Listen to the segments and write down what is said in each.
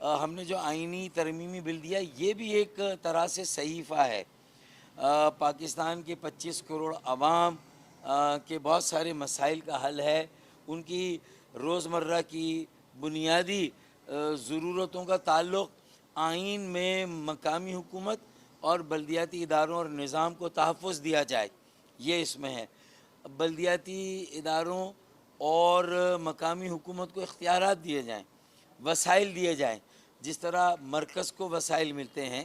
ہم نے جو آئینی ترمیمی بل دیا یہ بھی ایک طرح سے صحیفہ ہے. پاکستان کے 25 کروڑ عوام کے بہت سارے مسائل کا حل ہے. ان کی روزمرہ کی بنیادی ضرورتوں کا تعلق آئین میں مقامی حکومت اور بلدیاتی اداروں اور نظام کو تحفظ دیا جائے، یہ اس میں ہے. بلدیاتی اداروں اور مقامی حکومت کو اختیارات دیے جائیں، وسائل دیے جائیں. جس طرح مرکز کو وسائل ملتے ہیں،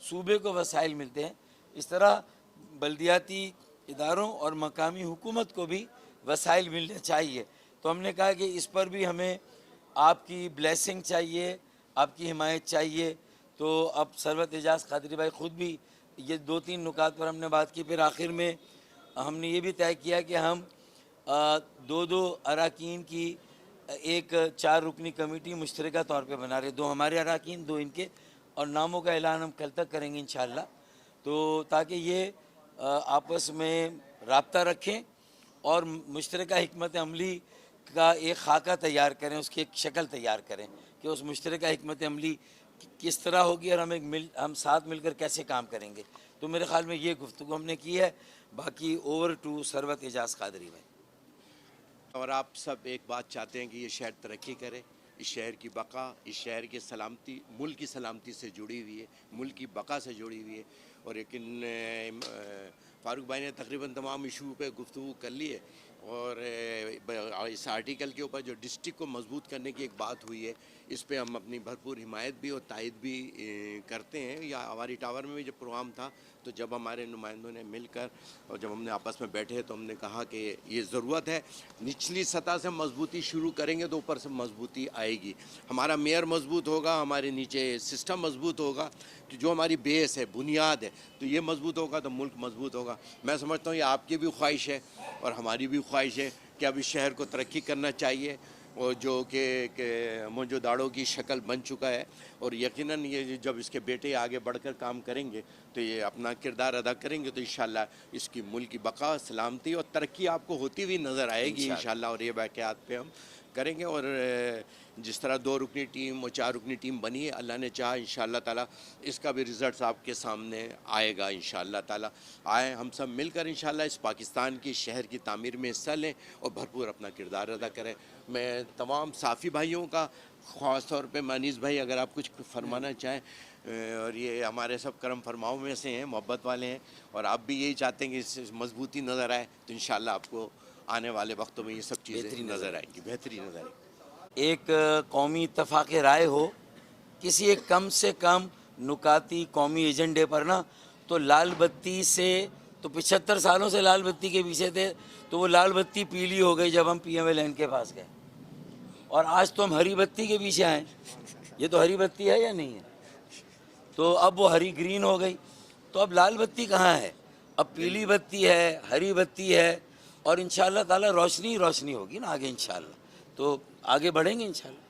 صوبے کو وسائل ملتے ہیں، اس طرح بلدیاتی اداروں اور مقامی حکومت کو بھی وسائل ملنے چاہیے. تو ہم نے کہا کہ اس پر بھی ہمیں آپ کی بلیسنگ چاہیے، آپ کی حمایت چاہیے. تو اب ثروت اعجاز قادری بھائی خود بھی یہ 2-3 نکات پر ہم نے بات کی. پھر آخر میں ہم نے یہ بھی طے کیا کہ ہم 2 اراکین کی ایک 4 رکنی کمیٹی مشترکہ طور پہ بنا رہے، 2 ہمارے اراکین، 2 ان کے، اور ناموں کا اعلان ہم کل تک کریں گے انشاءاللہ. تو تاکہ یہ آپس میں رابطہ رکھیں اور مشترکہ حکمت عملی کا ایک خاکہ تیار کریں، اس کی ایک شکل تیار کریں کہ اس مشترکہ حکمت عملی کس طرح ہوگی اور ہم ساتھ مل کر کیسے کام کریں گے. تو میرے خیال میں یہ گفتگو ہم نے کی ہے. باقی اوور ٹو ثروت اعجاز قادری بھائی. اور آپ سب ایک بات چاہتے ہیں کہ یہ شہر ترقی کرے، اس شہر کی بقا، اس شہر کی سلامتی ملک کی سلامتی سے جڑی ہوئی ہے، ملک کی بقا سے جڑی ہوئی ہے. اور لیکن فاروق بھائی نے تقریباً تمام ایشو پہ گفتگو کر لی ہے. اور اس آرٹیکل کے اوپر جو ڈسٹرکٹ کو مضبوط کرنے کی ایک بات ہوئی ہے، اس پہ ہم اپنی بھرپور حمایت بھی اور تائید بھی کرتے ہیں. یا ہماری ٹاور میں بھی جب پروگرام تھا تو جب ہمارے نمائندوں نے مل کر اور جب ہم نے آپس میں بیٹھے تو ہم نے کہا کہ یہ ضرورت ہے، نچلی سطح سے مضبوطی شروع کریں گے تو اوپر سے مضبوطی آئے گی. ہمارا میئر مضبوط ہوگا، ہمارے نیچے سسٹم مضبوط ہوگا، تو جو ہماری بیس ہے، بنیاد ہے، تو یہ مضبوط ہوگا تو ملک مضبوط ہوگا. میں سمجھتا ہوں یہ آپ کی بھی خواہش ہے اور ہماری بھی خواہش ہے کہ اب اس شہر کو ترقی کرنا چاہیے، اور جو کہ موجوداڑوں کی شکل بن چکا ہے. اور یقیناً یہ جب اس کے بیٹے آگے بڑھ کر کام کریں گے تو یہ اپنا کردار ادا کریں گے تو انشاءاللہ اس کی ملک کی بقا، سلامتی اور ترقی آپ کو ہوتی ہوئی نظر آئے گی انشاءاللہ. اور یہ واقعات پہ ہم کریں گے. اور جس طرح 2 رکنی ٹیم اور 4 رکنی ٹیم بنی ہے، اللہ نے چاہا انشاءاللہ تعالیٰ اس کا بھی رزلٹس آپ کے سامنے آئے گا انشاءاللہ تعالیٰ. آئیں ہم سب مل کر انشاءاللہ اس پاکستان کی شہر کی تعمیر میں حصہ لیں اور بھرپور اپنا کردار ادا کریں. میں تمام صحافی بھائیوں کا، خاص طور پہ مانیس بھائی اگر آپ کچھ فرمانا چاہیں، اور یہ ہمارے سب کرم فرماؤں میں سے ہیں، محبت والے ہیں، اور آپ بھی یہی چاہتے ہیں کہ اس سے مضبوطی نظر آئے تو انشاءاللہ آپ کو آنے والے وقتوں میں یہ سب چیزیں نظر آئیں گی، بہتری نظر آئے گی. ایک قومی اتفاق رائے ہو کسی ایک کم سے کم نکاتی قومی ایجنڈے پر نا، تو لال بتی سے تو 75 سالوں سے لال بتی کے پیچھے تھے، تو وہ لال بتی پیلی ہو گئی جب ہم پی ایم ایل این کے پاس گئے، اور آج تو ہم ہری بتی کے پیچھے آئیں. یہ تو ہری بتی ہے یا نہیں ہے؟ تو اب وہ ہری گرین ہو گئی، تو اب لال بتی کہاں ہے؟ اب پیلی بتی ہے، ہری بتی ہے، اور انشاءاللہ تعالی روشنی روشنی ہوگی نا آگے انشاءاللہ. تو آگے بڑھیں گے انشاءاللہ.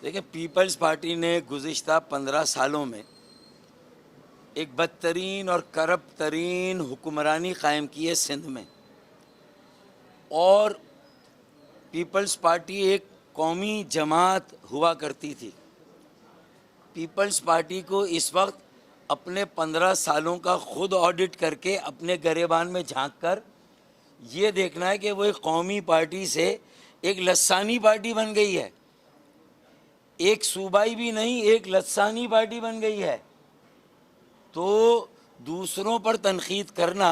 دیکھیں، پیپلز پارٹی نے گزشتہ 15 سالوں میں ایک بدترین اور کرپٹ ترین حکمرانی قائم کی ہے سندھ میں، اور پیپلز پارٹی ایک قومی جماعت ہوا کرتی تھی. پیپلز پارٹی کو اس وقت اپنے 15 سالوں کا خود آڈٹ کر کے اپنے گریبان میں جھانک کر یہ دیکھنا ہے کہ وہ ایک قومی پارٹی سے ایک لسانی پارٹی بن گئی ہے. ایک صوبائی بھی نہیں، ایک لسانی پارٹی بن گئی ہے. تو دوسروں پر تنقید کرنا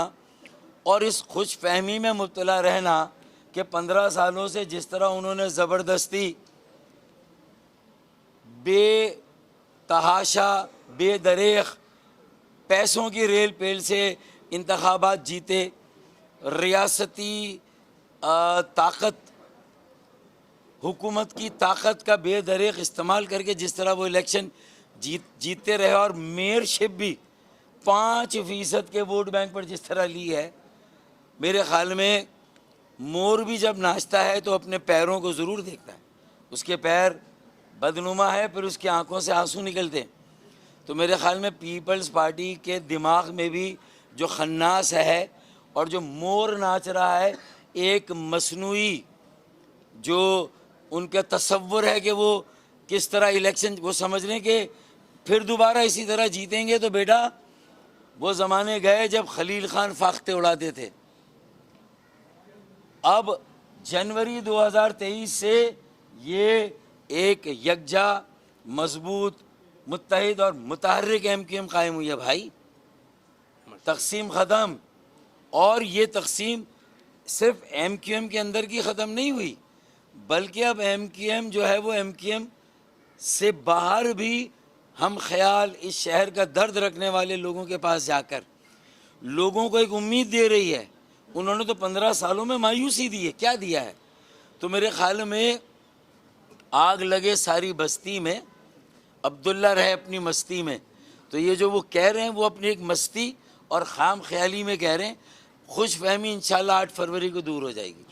اور اس خوش فہمی میں مبتلا رہنا کہ 15 سالوں سے جس طرح انہوں نے زبردستی بے تحاشا، بے دریغ پیسوں کی ریل پیل سے انتخابات جیتے، ریاستی طاقت، حکومت کی طاقت کا بے دریغ استعمال کر کے جس طرح وہ الیکشن جیتتے رہے، اور میئر شپ بھی 5% کے ووٹ بینک پر جس طرح لی ہے. میرے خیال میں مور بھی جب ناچتا ہے تو اپنے پیروں کو ضرور دیکھتا ہے، اس کے پیر بدنما ہے، پھر اس کی آنکھوں سے آنسو نکلتے ہیں. تو میرے خیال میں پیپلز پارٹی کے دماغ میں بھی جو خناس ہے اور جو مور ناچ رہا ہے، ایک مصنوعی جو ان کا تصور ہے کہ وہ کس طرح الیکشن وہ سمجھ رہے ہیں کہ پھر دوبارہ اسی طرح جیتیں گے. تو بیٹا وہ زمانے گئے جب خلیل خان فاختے اڑاتے تھے. اب جنوری 2023 سے یہ ایک یکجا مضبوط متحد اور متحرک ایم کیو ایم قائم ہوئی ہے بھائی. تقسیم ختم. اور یہ تقسیم صرف ایم کیو ایم کے اندر کی ختم نہیں ہوئی بلکہ اب ایم کیو ایم جو ہے وہ ایم کیو ایم سے باہر بھی ہم خیال اس شہر کا درد رکھنے والے لوگوں کے پاس جا کر لوگوں کو ایک امید دے رہی ہے. انہوں نے تو 15 سالوں میں مایوسی دی ہے. کیا دیا ہے؟ تو میرے خیال میں آگ لگے ساری بستی میں عبداللہ رہے اپنی مستی میں. تو یہ جو وہ کہہ رہے ہیں وہ اپنی ایک مستی اور خام خیالی میں کہہ رہے ہیں. خوش فہمی انشاءاللہ 8 فروری کو دور ہو جائے گی.